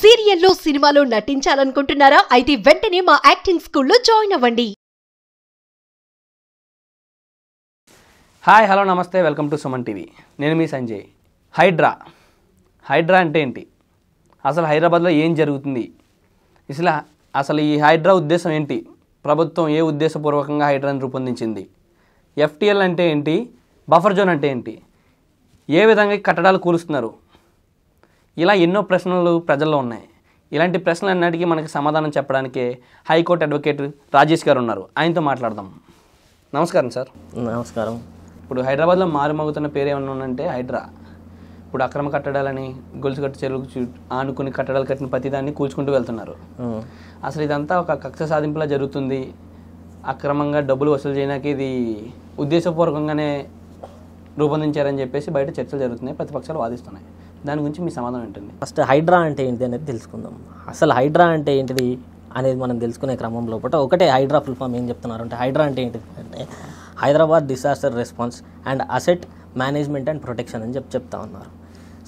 సీరియల్లో సినిమాలో నటించాలనుకుంటున్నారా? అయితే వెంటనే మా యాక్టింగ్ స్కూల్లో జాయిన్ అవ్వండి. హాయ్ హలో నమస్తే, వెల్కమ్ టు సుమన్ టీవీ. నేను మీ సంజయ్. హైడ్రా అంటే ఏంటి? అసలు హైదరాబాద్లో ఏం జరుగుతుంది? అసలు ఈ హైడ్రా ఉద్దేశం ఏంటి? ప్రభుత్వం ఏ ఉద్దేశపూర్వకంగా హైడ్రాని రూపొందించింది? ఎఫ్టీఎల్ అంటే ఏంటి? బఫర్ జోన్ అంటే ఏంటి? ఏ విధంగా కట్టడాలు కూలుస్తున్నారు? ఇలా ఎన్నో ప్రశ్నలు ప్రజల్లో ఉన్నాయి. ఇలాంటి ప్రశ్నలన్నిటికీ మనకి సమాధానం చెప్పడానికే హైకోర్టు అడ్వకేట్ రాజేష్ గారు ఉన్నారు. ఆయనతో మాట్లాడదాం. నమస్కారం సార్. నమస్కారం. ఇప్పుడు హైదరాబాద్లో మారుమోగుతున్న పేరు ఏమన్నా ఉందంటే హైడ్రా. ఇప్పుడు అక్రమ కట్టడాలని, గొలుసు కట్టు చెరువుకు ఆనుకుని కట్టడాలు కట్టిన ప్రతిదాన్ని కూల్చుకుంటూ వెళ్తున్నారు. అసలు ఇదంతా ఒక కక్ష సాధింపులా జరుగుతుంది, అక్రమంగా డబ్బులు వసూలు చేయడానికి ఇది ఉద్దేశపూర్వకంగానే రూపొందించారని చెప్పేసి బయట చర్చలు జరుగుతున్నాయి, ప్రతిపక్షాలు వాదిస్తున్నాయి. దాని గురించి మీ సమాధానం ఏంటండి? ఫస్ట్ హైడ్రా అంటే ఏంటి అనేది తెలుసుకుందాం. అసలు హైడ్రా అంటే ఏంటిది అనేది మనం తెలుసుకునే క్రమం లోపల ఒకటే హైడ్రా ఫుల్ ఫామ్ ఏం చెప్తున్నారు అంటే, హైడ్రా అంటే ఏంటిది అంటే Hyderabad disaster response and asset management and protection అని చెప్తా ఉన్నారు.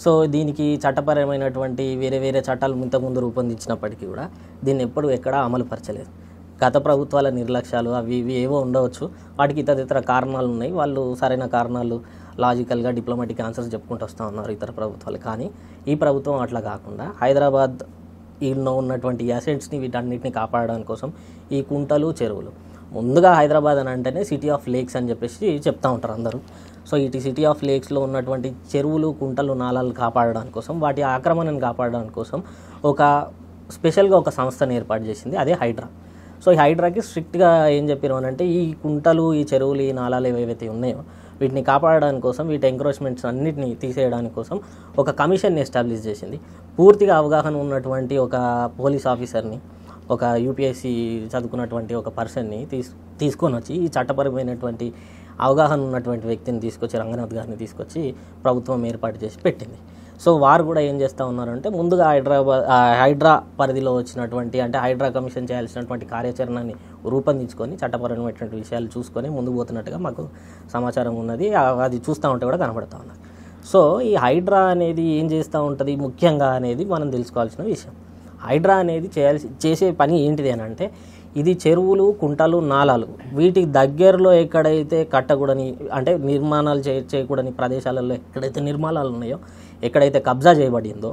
సో దీనికి చట్టపరమైనటువంటి వేరే చట్టాలు ఇంతకుముందు రూపొందించినప్పటికీ కూడా దీన్ని ఎక్కడా అమలు పరచలేదు. గత ప్రభుత్వాల నిర్లక్ష్యాలు అవి ఇవి ఏవో ఉండవచ్చు, వాటికి ఇతర కారణాలు ఉన్నాయి. వాళ్ళు సరైన కారణాలు లాజికల్గా డిప్లొమాటిక్ ఆన్సర్స్ చెప్పుకుంటూ వస్తూ ఉన్నారు ఇతర ప్రభుత్వాలు. కానీ ఈ ప్రభుత్వం అట్లా కాకుండా హైదరాబాద్ ఈలో ఉన్నటువంటి అసెట్స్ని వీటన్నిటిని కాపాడడానికి కోసం ఈ కుంటలు, చెరువులు, ముందుగా హైదరాబాద్ అని అంటేనే సిటీ ఆఫ్ లేక్స్ అని చెప్పేసి చెప్తూ ఉంటారు అందరూ. సో ఇటు సిటీ ఆఫ్ లేక్స్లో ఉన్నటువంటి చెరువులు, కుంటలు, నాలాలు కాపాడడానికి కోసం, వాటి ఆక్రమణను కాపాడడానికి కోసం స్పెషల్గా ఒక సంస్థను ఏర్పాటు చేసింది, అదే హైడ్రా. సో ఈ హైడ్రాకి స్ట్రిక్ట్గా ఏం చెప్పారు అని అంటే, ఈ కుంటలు, ఈ చెరువులు, ఈ నాలాలు ఏవైతే ఉన్నాయో వీటిని కాపాడడానికి కోసం, వీటి ఎంక్రోచ్మెంట్స్ అన్నిటిని తీసేయడానికి కోసం ఒక కమిషన్ని ఎస్టాబ్లిష్ చేసింది. పూర్తిగా అవగాహన ఉన్నటువంటి ఒక పోలీస్ ఆఫీసర్ని, ఒక యూపీఎస్సీ చదువుకున్నటువంటి ఒక పర్సన్ని తీసుకొని వచ్చి, ఈ చట్టపరమైనటువంటి అవగాహన ఉన్నటువంటి వ్యక్తిని తీసుకొచ్చి, రంగనాథ్ గారిని తీసుకొచ్చి ప్రభుత్వం ఏర్పాటు చేసి పెట్టింది. సో వారు కూడా ఏం చేస్తూ ఉన్నారంటే, ముందుగా హైడ్రా పరిధిలో వచ్చినటువంటి, అంటే హైడ్రా కమిషన్ చేయాల్సినటువంటి కార్యాచరణని రూపొందించుకొని చట్టపరమైనటువంటి విషయాలు చూసుకొని ముందుకు పోతున్నట్టుగా మాకు సమాచారం ఉన్నది. అది చూస్తూ ఉంటే కూడా కనబడుతూ ఉన్నది. సో ఈ హైడ్రా అనేది ఏం చేస్తూ ఉంటుంది ముఖ్యంగా అనేది మనం తెలుసుకోవాల్సిన విషయం. హైడ్రా అనేది చేసే పని ఏంటిది అని అంటే, ఇది చెరువులు, కుంటలు, నాలాలు, వీటికి దగ్గరలో ఎక్కడైతే కట్టకూడని, అంటే నిర్మాణాలు చేయకూడని ప్రదేశాలలో ఎక్కడైతే నిర్మాణాలు ఉన్నాయో, ఎక్కడైతే కబ్జా చేయబడిందో,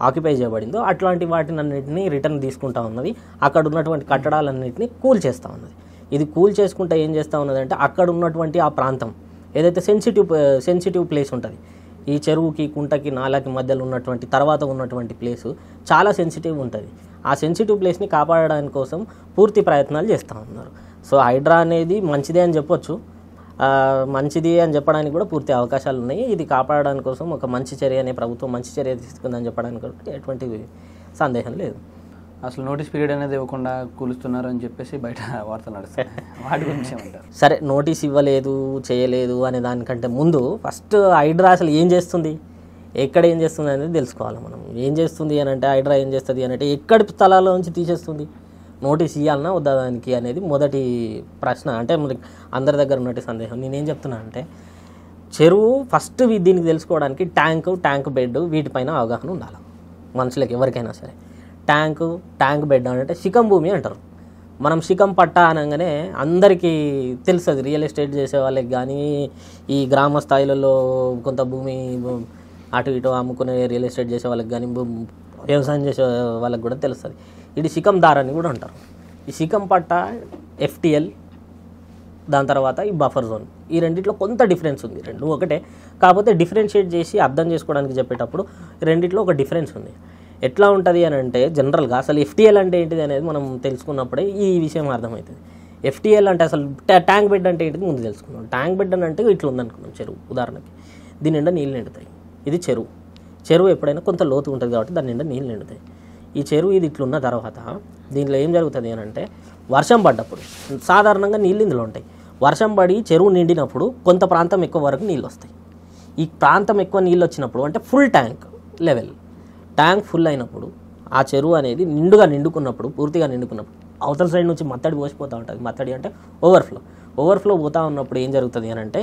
ఆక్యుపై చేయబడిందో అట్లాంటి వాటిని అన్నింటినీ రిటర్న్ తీసుకుంటా ఉన్నది. అక్కడ ఉన్నటువంటి కట్టడాలన్నింటినీ కూల్ చేస్తూ ఉన్నది. ఇది కూల్ చేసుకుంటే ఏం చేస్తూ ఉన్నది అంటే, అక్కడ ఉన్నటువంటి ఆ ప్రాంతం ఏదైతే సెన్సిటివ్ ప్లేస్ ఉంటుంది, ఈ చెరువుకి, కుంటకి, నాలాకి మధ్యలో ఉన్నటువంటి తర్వాత ఉన్నటువంటి ప్లేసు చాలా సెన్సిటివ్ ఉంటుంది. ఆ సెన్సిటివ్ ప్లేస్ని కాపాడడానికి కోసం పూర్తి ప్రయత్నాలు చేస్తూ ఉన్నారు. సో హైడ్రా అనేది మంచిదే అని చెప్పొచ్చు, మంచిది అని చెప్పడానికి కూడా పూర్తి అవకాశాలు ఉన్నాయి. ఇది కాపాడడానికి కోసం ఒక మంచి చర్యనే ప్రభుత్వం మంచి చర్య తీసుకుందని చెప్పడానికి ఎటువంటి సందేహం లేదు. అసలు నోటీస్ పీరియడ్ అనేది ఇవ్వకుండా కూలుస్తున్నారు అని చెప్పేసి బయట వార్తలు నడుస్తాయి, వాటి గురించి ఏమంటారు? సరే, నోటీస్ ఇవ్వలేదు, చేయలేదు అనే దానికంటే ముందు ఫస్ట్ హైడ్రా అసలు ఏం చేస్తుంది, ఎక్కడ ఏం చేస్తుంది అనేది తెలుసుకోవాలి మనం. ఏం చేస్తుంది అని అంటే, హైడ్రా ఏం చేస్తుంది అని అంటే, ఎక్కడి స్థలాల నుంచి తీసేస్తుంది, నోటీస్ ఇవ్వాలన్నా వద్దా దానికి అనేది మొదటి ప్రశ్న. అంటే అందరి దగ్గర ఉన్నట్టు సందేహం. నేనేం చెప్తున్నా అంటే, చెరువు ఫస్ట్ దీనికి తెలుసుకోవడానికి ట్యాంక్ బెడ్ వీటిపైన అవగాహన ఉండాలి మనుషులకి, ఎవరికైనా సరే. ట్యాంక్ బెడ్ అంటే శిఖం భూమి అంటారు. మనం శిఖం పట్టా అనగానే అందరికీ తెలుస్తుంది, రియల్ ఎస్టేట్ చేసే వాళ్ళకి కానీ, ఈ గ్రామ స్థాయిలలో కొంత భూమి అటు ఇటు అమ్ముకునే రియల్ ఎస్టేట్ చేసే వాళ్ళకి కానీ, వ్యవసాయం చేసే వాళ్ళకి కూడా తెలుస్తుంది. ఇది శిఖం దార్ అని కూడా అంటారు. ఈ శిఖం పట్ట, ఎఫ్టీఎల్, దాని తర్వాత ఈ బఫర్ జోన్, ఈ రెండిట్లో కొంత డిఫరెన్స్ ఉంది. రెండు ఒకటే, కాకపోతే డిఫరెన్షియేట్ చేసి అర్థం చేసుకోవడానికి చెప్పేటప్పుడు రెండిట్లో ఒక డిఫరెన్స్ ఉంది. ఎట్లా ఉంటుంది అని అంటే, జనరల్గా అసలు ఎఫ్టీఎల్ అంటే ఏంటిది అనేది మనం తెలుసుకున్నప్పుడే ఈ విషయం అర్థమవుతుంది. ఎఫ్టీఎల్ అంటే అసలు ట్యాంక్ బెడ్ అంటే ఏంటిది ముందు తెలుసుకున్నాం. ట్యాంక్ బెడ్ అని అంటే ఇట్లా ఉందనుకున్నాం చెరువు, ఉదాహరణకి దీని నిండా నీళ్ళు నిండుతాయి. ఇది చెరువు ఎప్పుడైనా కొంత లోతు ఉంటుంది కాబట్టి దాని నిండా నీళ్ళు నిండుతాయి. ఈ చెరువు ఇది ఇట్లున్న తర్వాత దీంట్లో ఏం జరుగుతుంది అని అంటే, వర్షం పడ్డప్పుడు సాధారణంగా నీళ్ళు ఇందులో ఉంటాయి. వర్షం పడి చెరువు నిండినప్పుడు కొంత ప్రాంతం ఎక్కువ వరకు నీళ్ళు వస్తాయి. ఈ ప్రాంతం ఎక్కువ నీళ్ళు వచ్చినప్పుడు అంటే ఫుల్ ట్యాంక్ ఫుల్ అయినప్పుడు, ఆ చెరువు అనేది నిండుకున్నప్పుడు, పూర్తిగా నిండుకున్నప్పుడు అవతల సైడ్ నుంచి మత్తడి పోసిపోతూ ఉంటుంది. మత్తడి అంటే ఓవర్ఫ్లో పోతూ ఉన్నప్పుడు ఏం జరుగుతుంది అని అంటే,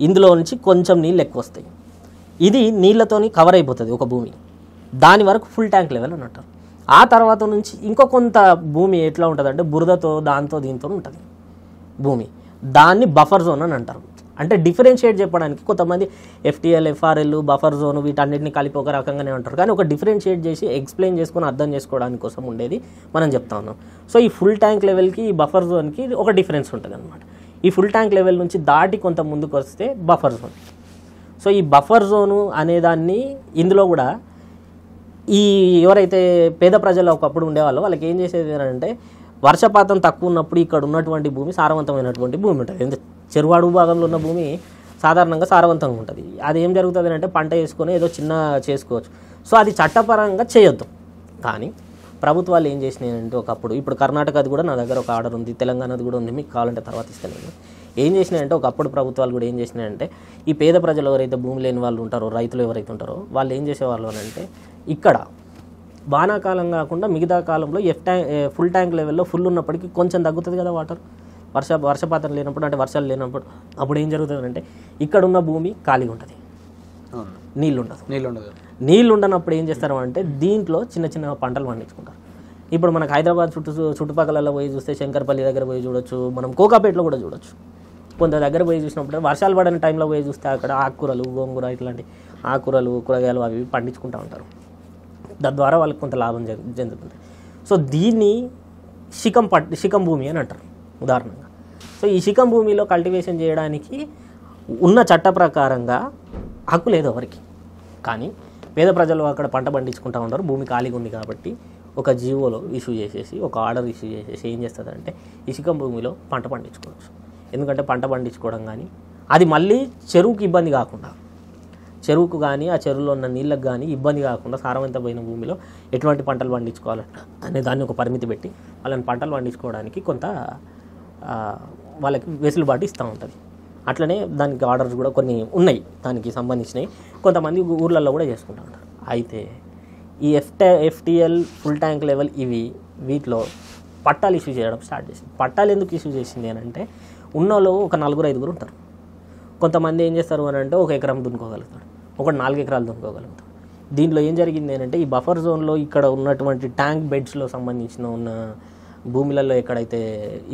ఇందులో నుంచి కొంచెం నీళ్ళు ఎక్కువ వస్తాయి. ఇది నీళ్ళతోని కవర్ అయిపోతుంది ఒక భూమి. దాని వరకు ఫుల్ ట్యాంక్ లెవెల్ అని అంటారు. ఆ తర్వాత నుంచి ఇంకో కొంత భూమి ఎట్లా ఉంటుంది అంటే బురదతో దాంతో దీంతో ఉంటుంది భూమి. దాన్ని బఫర్ జోన్ అని అంటారు. అంటే డిఫరెన్షియేట్ చెప్పడానికి కొంతమంది FTL, FRL, బఫర్ జోన్ వీటన్నిటిని కలిపి ఒక రకంగానే ఉంటారు. కానీ ఒక డిఫరెన్షియేట్ చేసి ఎక్స్ప్లెయిన్ చేసుకొని అర్థం చేసుకోవడానికి కోసం ఉండేది మనం చెప్తా ఉన్నాం. సో ఈ ఫుల్ ట్యాంక్ లెవెల్కి ఈ బఫర్ జోన్కి ఒక డిఫరెన్స్ ఉంటుంది అనమాట. ఈ ఫుల్ ట్యాంక్ లెవెల్ నుంచి దాటి కొంత ముందుకు వస్తే బఫర్ జోన్. సో ఈ బఫర్ జోను అనేదాన్ని ఇందులో కూడా ఈ ఎవరైతే పేద ప్రజలు ఒకప్పుడు ఉండేవాళ్ళో వాళ్ళకి ఏం చేసేది అంటే వర్షపాతం తక్కువ ఉన్నప్పుడు ఇక్కడ ఉన్నటువంటి భూమి సారవంతమైనటువంటి భూమి ఉంటుంది. చెరువు అడుగు భాగంలో ఉన్న భూమి సాధారణంగా సారవంతంగా ఉంటుంది. అది ఏం జరుగుతుంది అంటే పంట వేసుకొని ఏదో చిన్న చేసుకోవచ్చు. సో అది చట్టపరంగా చేయొద్దు. కానీ ప్రభుత్వాలు ఏం చేసినాయి అంటే ఒకప్పుడు, ఇప్పుడు కర్ణాటకది కూడా నా దగ్గర ఒక ఆర్డర్ ఉంది, తెలంగాణది కూడా ఉంది, మీకు కావాలంటే తర్వాత ఇస్తాను నేను. ఏం చేసినాయంటే ఒకప్పుడు ప్రభుత్వాలు కూడా ఏం చేసినాయంటే ఈ పేద ప్రజలు ఎవరైతే భూమి లేని వాళ్ళు ఉంటారో, రైతులు ఎవరైతే ఉంటారో వాళ్ళు ఏం చేసేవాళ్ళు అని అంటే ఇక్కడ వానాకాలం కాకుండా మిగతా కాలంలో ఫుల్ ట్యాంక్ లెవెల్లో ఫుల్ ఉన్నప్పటికీ కొంచెం తగ్గుతుంది కదా వాటర్, వర్షపాతం లేనప్పుడు అంటే వర్షాలు లేనప్పుడు. అప్పుడు ఏం జరుగుతుంది అంటే ఇక్కడ ఉన్న భూమి ఖాళీగా ఉంటుంది, నీళ్ళు ఉండదు. నీళ్ళు ఉండనప్పుడు ఏం చేస్తారు అంటే దీంట్లో చిన్న చిన్న పంటలు పండించుకుంటారు. ఇప్పుడు మనకు హైదరాబాద్ చుట్టుపక్కల పోయి చూస్తే శంకర్పల్లి దగ్గర పోయి చూడొచ్చు, మనం కోకాపేటలో కూడా చూడొచ్చు. కొంత దగ్గర పోయి చూసినప్పుడు వర్షాలు పడని టైంలో పోయి చూస్తే అక్కడ ఆకుకూరలు, గోంగూర ఇట్లాంటి ఆకుకూరలు, కూరగాయలు అవి పండించుకుంటూ ఉంటారు. తద్వారా వాళ్ళకి కొంత లాభం చెందుతుంది. సో దీన్ని శిఖం భూమి అని అంటారు ఉదాహరణగా. సో ఈ శిఖం భూమిలో కల్టివేషన్ చేయడానికి ఉన్న చట్ట ప్రకారంగా హక్కు లేదు ఎవరికి. కానీ పేద ప్రజలు అక్కడ పంట పండించుకుంటూ ఉంటారు, భూమి ఖాళీగా ఉంది కాబట్టి ఒక జీవోలో ఇష్యూ చేసేసి, ఒక ఆర్డర్ ఇష్యూ చేసేసి ఏం చేస్తుందంటే ఈ శిఖం భూమిలో పంట పండించుకోవచ్చు. ఎందుకంటే పంట పండించుకోవడం కానీ అది మళ్ళీ చెరువుకి ఇబ్బంది కాకుండా, చెరువుకు కానీ ఆ చెరువులో ఉన్న నీళ్ళకు కానీ ఇబ్బంది కాకుండా సారవంతమైన భూమిలో ఎటువంటి పంటలు పండించుకోవాలంట అనే దాన్ని ఒక పరిమితి పెట్టి వాళ్ళని పంటలు పండించుకోవడానికి కొంత వాళ్ళకి వెసులుబాటు ఇస్తూ ఉంటుంది. అట్లనే దానికి ఆర్డర్స్ కూడా కొన్ని ఉన్నాయి దానికి సంబంధించినవి, కొంతమంది ఊర్లలో కూడా చేసుకుంటూ ఉంటారు. అయితే ఈ FTL ఫుల్ ట్యాంక్ లెవెల్ వీటిలో పట్టాలు ఇష్యూ చేయడం స్టార్ట్ చేసింది. పట్టాలు ఎందుకు ఇష్యూ చేసింది అని అంటే ఉన్నోళ్ళు ఒక 4-5 ఉంటారు. కొంతమంది ఏం చేస్తారు అని అంటే 1 ఎకరం దున్నుకోగలుగుతాడు, ఒకటి 4 ఎకరాలు దున్నుకోగలుగుతాడు. దీంట్లో ఏం జరిగింది అంటే ఈ బఫర్ జోన్లో ఇక్కడ ఉన్నటువంటి ట్యాంక్ బెడ్స్లో సంబంధించిన ఉన్న భూములలో ఎక్కడైతే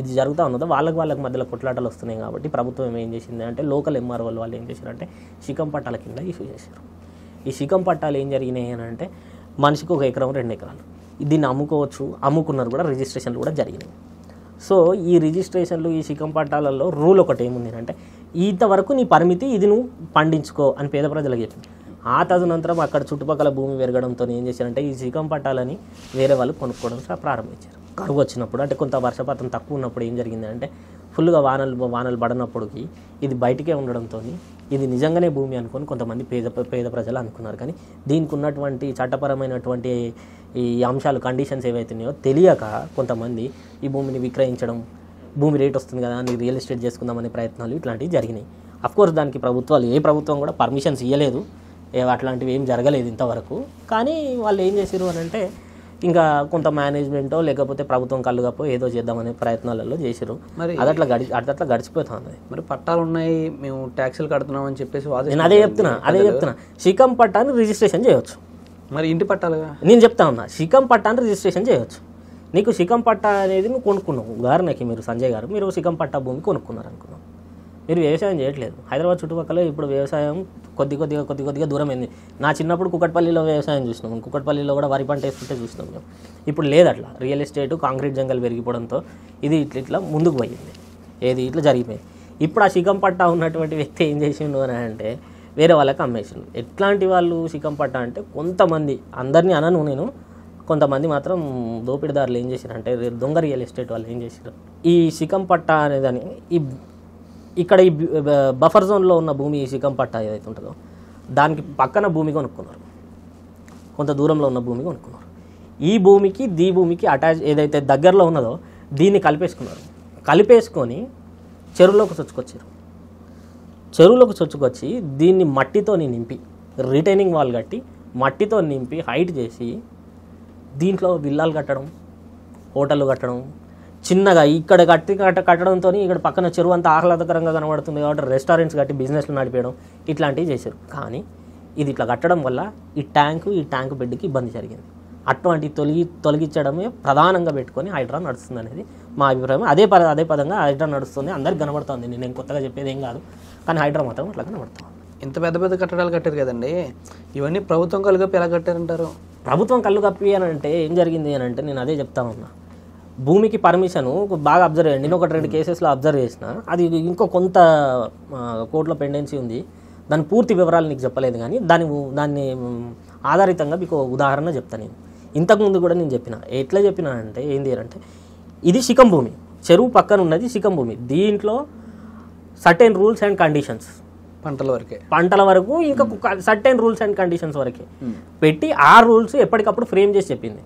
ఇది జరుగుతూ ఉన్నదో వాళ్ళకి మధ్యలో కొట్లాటలు వస్తున్నాయి. కాబట్టి ప్రభుత్వం ఏం చేసింది అంటే లోకల్ MRO వాళ్ళు ఏం చేశారంటే శిఖం పట్టాల కింద ఇష్యూ చేశారు. ఈ శిఖం పట్టాలు ఏం జరిగినాయి అని అంటే మనిషికి 1 ఎకరం 2 ఎకరాలు దీన్ని అమ్ముకోవచ్చు, అమ్ముకున్నారు కూడా, రిజిస్ట్రేషన్లు కూడా జరిగినాయి. సో ఈ రిజిస్ట్రేషన్లు ఈ శిఖం పట్టాలలో రూల్ ఒకటి ఏముంది అంటే ఇంతవరకు నీ పరిమితి ఇది నువ్వు పండించుకో అని పేద ప్రజలకు చెప్పింది. ఆ తదనంతరం అక్కడ చుట్టుపక్కల భూమి పెరగడంతో ఏం చేశారంటే ఈ శిఖం పట్టాలని వేరే వాళ్ళు కొనుక్కోవడం ప్రారంభించారు. కరువు వచ్చినప్పుడు అంటే కొంత వర్షపాతం తక్కువ ఉన్నప్పుడు ఏం జరిగింది అంటే ఫుల్గా వానలు పడినప్పటికీ ఇది బయటికే ఉండడంతో ఇది నిజంగానే భూమి అనుకొని కొంతమంది పేద ప్రజలు అనుకున్నారు. కానీ దీనికి ఉన్నటువంటి చట్టపరమైనటువంటి ఈ అంశాలు, కండిషన్స్ ఏవైతున్నాయో తెలియక కొంతమంది ఈ భూమిని విక్రయించడం, భూమి రేట్ వస్తుంది కదా అని రియల్ ఎస్టేట్ చేసుకుందామనే ప్రయత్నాలు ఇట్లాంటివి జరిగినాయి. అఫ్కోర్స్ దానికి ఏ ప్రభుత్వం కూడా పర్మిషన్స్ ఇవ్వలేదు, అట్లాంటివి ఏం జరగలేదు ఇంతవరకు. కానీ వాళ్ళు ఏం చేశారు అని అంటే ఇంకా కొంత మేనేజ్మెంటో లేకపోతే ప్రభుత్వం కళ్ళుగాపో ఏదో చేద్దామనే ప్రయత్నాలలో చేశారు. మరి అదట్లా గడిచిపోతుంది. మరి పట్టాలు ఉన్నాయి, మేము ట్యాక్సులు కడుతున్నాం అని చెప్పేసి నేను అదే చెప్తున్నా శిఖం పట్టాన్ని రిజిస్ట్రేషన్ చేయవచ్చు. మరి ఇంటి పట్టాలుగా నేను చెప్తా ఉన్నా, శిఖం పట్టాన్ని రిజిస్ట్రేషన్ చేయవచ్చు. నీకు శిఖం పట్టా అనేది నువ్వు కొనుక్కున్నావు. ఉదాహరణకి మీరు సంజయ్ గారు మీరు శిఖం పట్టా భూమి కొనుక్కున్నారు అనుకున్నాం, మీరు వ్యవసాయం చేయట్లేదు. హైదరాబాద్ చుట్టుపక్కల ఇప్పుడు వ్యవసాయం కొద్దిగా దూరం అయింది. నా చిన్నప్పుడు కుకట్పల్లిలో వ్యవసాయం చూసినాం, కుకట్పల్లిలో కూడా వరి పంట వేస్తుంటే చూసినాం మేము. ఇప్పుడు లేదు అట్లా. రియల్ ఎస్టేట్, కాంక్రీట్ జంగల్ పెరిగిపోవడంతో ఇది ఇట్లా ముందుకు పోయింది, ఇట్లా జరిగిపోయింది. ఇప్పుడు ఆ శిఖం పట్టా ఉన్నటువంటి వ్యక్తి ఏం చేసిండు అని అంటే వేరే వాళ్ళకి అమ్మేసిండు. ఎట్లాంటి వాళ్ళు శిఖం పట్టా అంటే కొంతమంది, అందరినీ అనను నేను, కొంతమంది మాత్రం దోపిడిదారులు ఏం చేశారంటే దొంగ రియల్ ఎస్టేట్ వాళ్ళు ఏం చేశారు, ఈ శిఖం పట్టా అనేదాన్ని ఇక్కడ ఈ బఫర్ జోన్లో ఉన్న భూమి శిఖం పట్టా ఏదైతే ఉంటుందో దానికి పక్కన భూమి కొనుక్కున్నారు, కొంత దూరంలో ఉన్న భూమి కొనుక్కున్నారు. ఈ భూమికి భూమికి అటాచ్ ఏదైతే దగ్గరలో ఉన్నదో దీన్ని కలిపేసుకొని చెరువులోకి చొచ్చుకొచ్చి దీన్ని మట్టితో నింపి రిటైనింగ్ వాల్ కట్టి మట్టితో నింపి హైట్ చేసి దీంట్లో విల్లాలు కట్టడం, హోటళ్ళు కట్టడం, చిన్నగా ఇక్కడ కట్టడంతో ఇక్కడ పక్కన చెరువు అంతా ఆహ్లాదకరంగా కనబడుతుంది కాబట్టి రెస్టారెంట్స్ కట్టి బిజినెస్లు నడిపేయడం ఇట్లాంటివి చేశారు. కానీ ఇది ఇట్లా కట్టడం వల్ల ఈ ట్యాంకు బెడ్కి ఇబ్బంది జరిగింది. అటువంటి తొలగించడమే ప్రధానంగా పెట్టుకొని హైడ్రా నడుస్తుంది అనేది మా అభిప్రాయం. అదే పదంగా హైడ్రా నడుస్తుంది, అందరికి కనబడుతుంది. నేను కొత్తగా చెప్పేది ఏం కాదు, కానీ హైడ్రా మాత్రం అట్లా కనబడుతుంది. ఇంత పెద్ద పెద్ద కట్టడాలు కట్టారు కదండి, ఇవన్నీ ప్రభుత్వం కలుగప్పి ఎలా కట్టారంటారు? ప్రభుత్వం కళ్ళు కప్పి అని అంటే ఏం జరిగింది అని అంటే నేను అదే చెప్తా ఉన్నా. భూమికి పర్మిషను బాగా అబ్జర్వ్ చేయండి. నేను 1-2 కేసెస్లో అబ్జర్వ్ చేసిన, అది ఇంకో కొంత కోర్టులో పెండెన్సీ ఉంది. దాని పూర్తి వివరాలు నీకు చెప్పలేదు, కానీ దాన్ని ఆధారితంగా మీకు ఉదాహరణ చెప్తాను. నేను ఇంతకుముందు కూడా నేను ఎట్లా చెప్పినా అంటే ఏంది అంటే, ఇది శిఖం భూమి, చెరువు పక్కన ఉన్నది శిఖం భూమి. దీంట్లో సర్టెన్ రూల్స్ అండ్ కండిషన్స్ పంటల వరకు ఇంకా సర్టెన్ రూల్స్ అండ్ కండిషన్స్ వరకే పెట్టి ఆ రూల్స్ ఎప్పటికప్పుడు ఫ్రేమ్ చేసి చెప్పింది.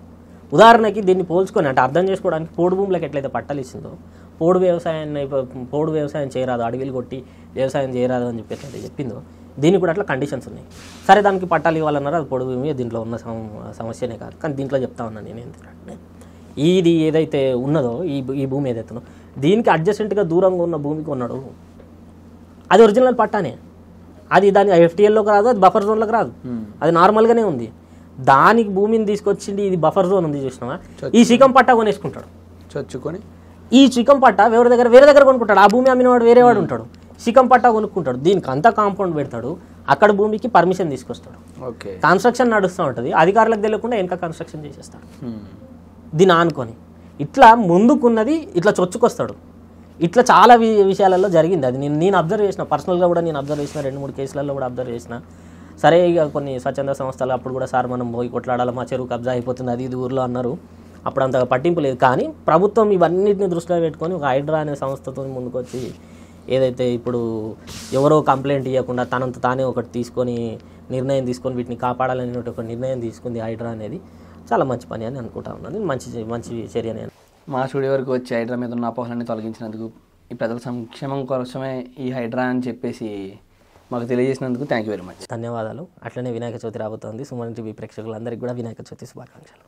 ఉదాహరణకి దీన్ని పోల్చుకొని అంటే అర్థం చేసుకోవడానికి పోడు భూములకు ఎట్లయితే పట్టాలు ఇచ్చిందో, పోడు వ్యవసాయం చేయరాదు, అడవిలు కొట్టి వ్యవసాయం చేయరాదు అని చెప్పి ఎట్లయితే చెప్పిందో, దీనికి కూడా అట్లా కండిషన్స్ ఉన్నాయి. సరే, దానికి పట్టాలు ఇవ్వాలన్నారు, అది పొడుగు భూమి, దీంట్లో ఉన్న సమస్యనే కాదు. కానీ దీంట్లో చెప్తా ఉన్నాను నేను ఏంటంటే, ఇది ఏదైతే ఉన్నదో ఈ భూమి ఏదైతే ఉన్నదో దీనికి అడ్జసెంట్గా దూరంగా ఉన్న భూమికి ఉన్నాడు, అది ఒరిజినల్ పట్టానే. అది దాని FTLలోకి రాదు, అది బఫర్ జోన్లోకి రాదు, అది నార్మల్గానే ఉంది. దానికి భూమిని తీసుకొచ్చింది, ఇది బఫర్ జోన్ ఉంది చూసినావా, ఈ శిఖం పట్టా కొనేసుకుంటాడు. చొచ్చుకొని ఈ శిఖం పట్టా వేరే దగ్గర కొనుక్కుంటాడు. ఆ భూమి అమ్మినవాడు వేరేవాడు ఉంటాడు, శిఖం పట్టా కొనుక్కుంటాడు. దీనికి అంతా కాంపౌండ్ పెడతాడు, అక్కడ భూమికి పర్మిషన్ తీసుకొస్తాడు, కన్స్ట్రక్షన్ నడుస్తూ ఉంటుంది. అధికారులకు తెలియకుండా వెనక కన్స్ట్రక్షన్ చేసేస్తాడు దీన్ని ఆనుకొని. ఇట్లా ముందుకున్నది ఇట్లా చొచ్చుకొస్తాడు. ఇట్లా చాలా విషయాలలో జరిగింది. అది నేను అబ్జర్వ్ చేసిన, పర్సనల్గా కూడా నేను అబ్జర్వ్ చేసిన, 2-3 కేసులలో కూడా అబ్జర్వ్ చేసిన. సరే, ఇక కొన్ని స్వచ్ఛంద సంస్థలు అప్పుడు కూడా సార్ మనం పోయి కొట్లాడాలి, మా చెరువు కబ్జా అయిపోతుంది అది ఇది ఊర్లో అన్నారు. అప్పుడు అంతగా పట్టింపు లేదు. కానీ ప్రభుత్వం ఇవన్నిటిని దృష్టిలో పెట్టుకొని ఒక హైడ్రా అనే సంస్థతో ముందుకొచ్చి ఏదైతే ఇప్పుడు ఎవరో కంప్లైంట్ ఇవ్వకుండా తనంత తానే ఒకటి తీసుకొని నిర్ణయం తీసుకొని వీటిని కాపాడాలనే ఒక నిర్ణయం తీసుకుంది హైడ్రా అనేది చాలా మంచి పని అని అనుకుంటా ఉన్నాను. మంచి చర్య అని. మా స్టూడియో వరకు వచ్చి హైడ్రా మీద ఉన్న అపోహలన్నీ తొలగించినందుకు, ఈ ప్రజల సంక్షేమం కోసమే ఈ హైడ్రా అని చెప్పేసి మాకు తెలియజేసినందుకు థ్యాంక్ యూ వెరీ మచ్. ధన్యవాదాలు. అట్లనే వినాయక చవితి రాబోతోంది. సుమన్ టీవీ ప్రేక్షకులందరికీ కూడా వినాయక చవితి శుభాకాంక్షలు.